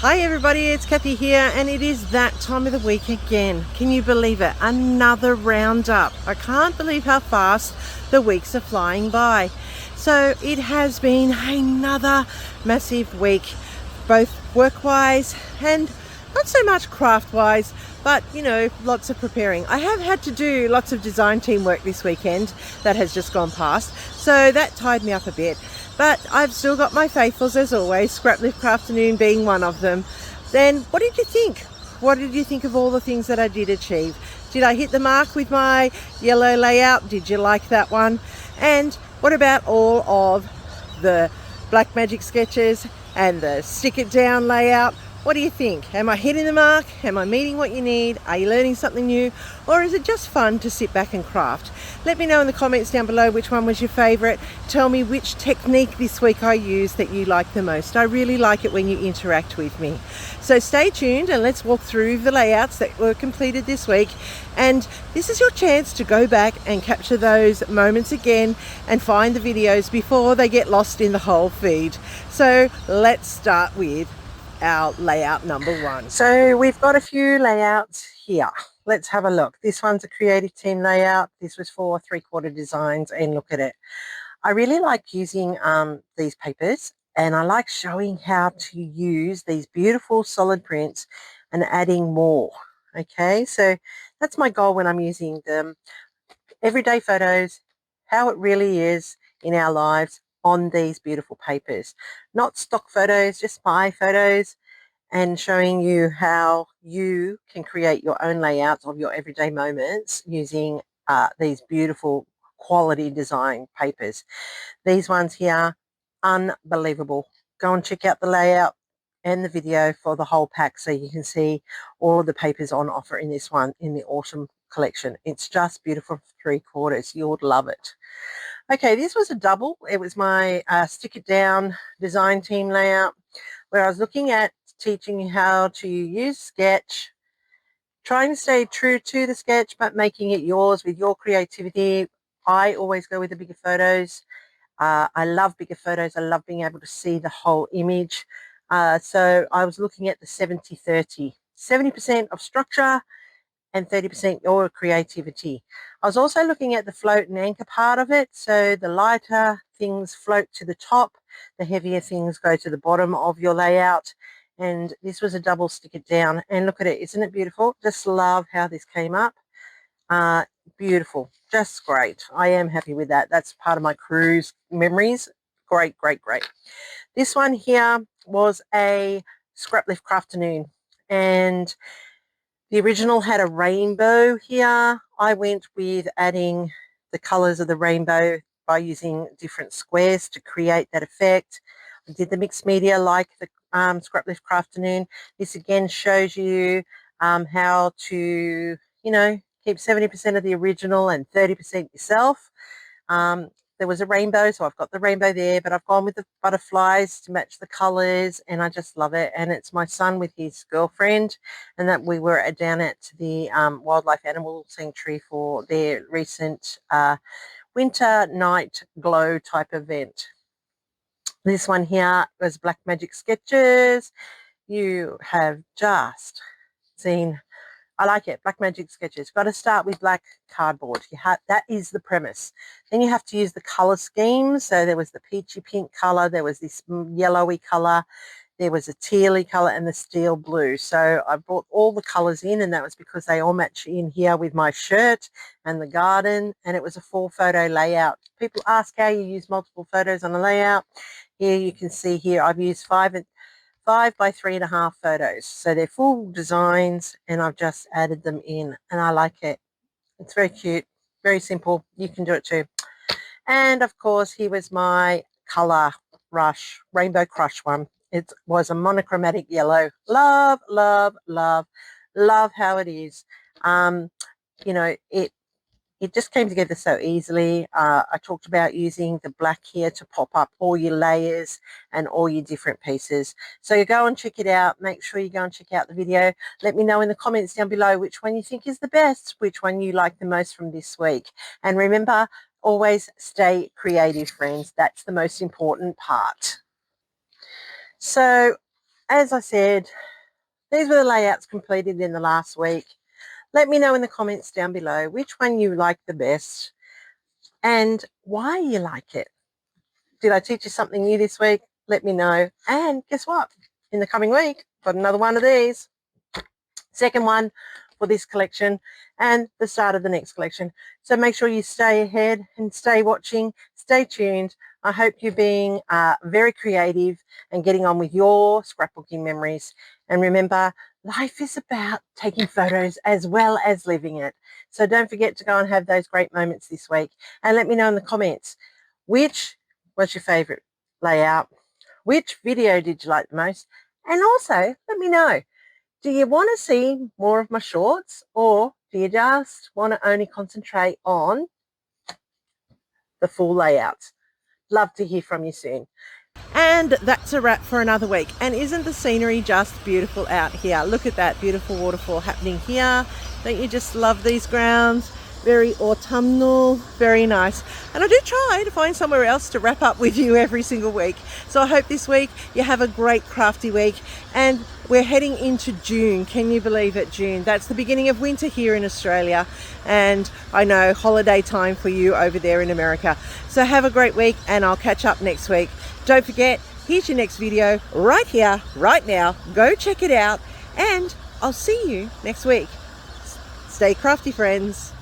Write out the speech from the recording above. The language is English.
Hi everybody, it's Kathy here, and it is that time of the week again. Can you believe it? Another roundup. I can't believe how fast the weeks are flying by. So it has been another massive week, both work-wise and not so much craft-wise, but you know, lots of preparing. I have had to do lots of design team work this weekend that has just gone past, so that tied me up a bit. But I've still got my faithfuls as always, Scraplifting afternoon being one of them. Then what did you think? What did you think of all the things that I did achieve? Did I hit the mark with my yellow layout? Did you like that one? And what about all of the black magic sketches and the stick it down layout? What do you think? Am I hitting the mark? Am I meeting what you need? Are you learning something new? Or is it just fun to sit back and craft? Let me know in the comments down below which one was your favorite. Tell me which technique this week I used that you like the most. I really like it when you interact with me. So stay tuned and let's walk through the layouts that were completed this week. And this is your chance to go back and capture those moments again and find the videos before they get lost in the whole feed. So let's start with our layout number one. So we've got a few layouts here. Let's have a look. This one's a creative team layout. This was for 3/4 designs, and look at it. I really like using these papers, and I like showing how to use these beautiful solid prints and adding more. Okay, so that's my goal when I'm using them. Everyday photos, how it really is in our lives on these beautiful papers. Not stock photos, just my photos, and showing you how you can create your own layouts of your everyday moments using these beautiful quality design papers. These ones here, unbelievable. Go and check out the layout and the video for the whole pack so you can see all of the papers on offer in this one in the autumn collection. It's just beautiful for 3/4. You would love it. Okay, this was a double. It was my stick it down design team layout where I was looking at teaching you how to use sketch, trying to stay true to the sketch but making it yours with your creativity. I always go with the bigger photos. I love bigger photos. I love being able to see the whole image. So I was looking at the 70-30, 70% of structure and 30% your creativity. I was also looking at the float and anchor part of it. So the lighter things float to the top, the heavier things go to the bottom of your layout. And this was a double stick it down. And look at it, isn't it beautiful? Just love how this came up. Beautiful, just great. I am happy with that. That's part of my cruise memories. Great, great, great. This one here was a scrap lift afternoon, and the original had a rainbow here. I went with adding the colors of the rainbow by using different squares to create that effect. I did the mixed media like the scrap lift afternoon. This again shows you how to, you know, keep 70% of the original and 30% yourself. There was a rainbow, so I've got the rainbow there, but I've gone with the butterflies to match the colors, and I just love it. And it's my son with his girlfriend, and that we were down at the Wildlife Animal Sanctuary for their recent winter night glow type event. This one here was Black Magic Sketches. You have just seen, I like it, Black Magic Sketches. Got to start with black cardboard. That is the premise. Then you have to use the color schemes. So there was the peachy pink color, there was this yellowy color, there was a tealy color, and the steel blue. So I brought all the colors in, and that was because they all match in here with my shirt and the garden, and it was a 4-photo layout. People ask how you use multiple photos on a layout. Here you can see here I've used 5 by 3.5 photos. So they're full designs, and I've just added them in, and I like it. It's very cute, very simple. You can do it too. And of course, here was my color rush, Rainbow Crush one. It was a monochromatic yellow. Love, love, love, love how it is. You know, it just came together so easily. I talked about using the black here to pop up all your layers and all your different pieces. So you go and check it out. Make sure you go and check out the video. Let me know in the comments down below which one you think is the best, which one you like the most from this week. And remember, always stay creative, friends. That's the most important part. So as I said, these were the layouts completed in the last week. Let me know in the comments down below which one you like the best and why you like it. Did I teach you something new this week? Let me know. And guess what? In the coming week, got another one of these. Second one for this collection and the start of the next collection. So make sure you stay ahead and stay watching, stay tuned. I hope you're being very creative and getting on with your scrapbooking memories. And remember, life is about taking photos as well as living it. So don't forget to go and have those great moments this week. And let me know in the comments, which was your favorite layout? Which video did you like the most? And also, let me know, do you want to see more of my shorts, or do you just want to only concentrate on the full layouts? Love to hear from you soon. And that's a wrap for another week. And isn't the scenery just beautiful out here? Look at that beautiful waterfall happening here. Don't you just love these grounds? Very autumnal, very nice. And I do try to find somewhere else to wrap up with you every single week. So I hope this week you have a great crafty week. And we're heading into June. Can you believe it? June. That's the beginning of winter here in Australia. And I know, holiday time for you over there in America. So have a great week, and I'll catch up next week. Don't forget, here's your next video right here, right now. Go check it out, and I'll see you next week. Stay crafty, friends.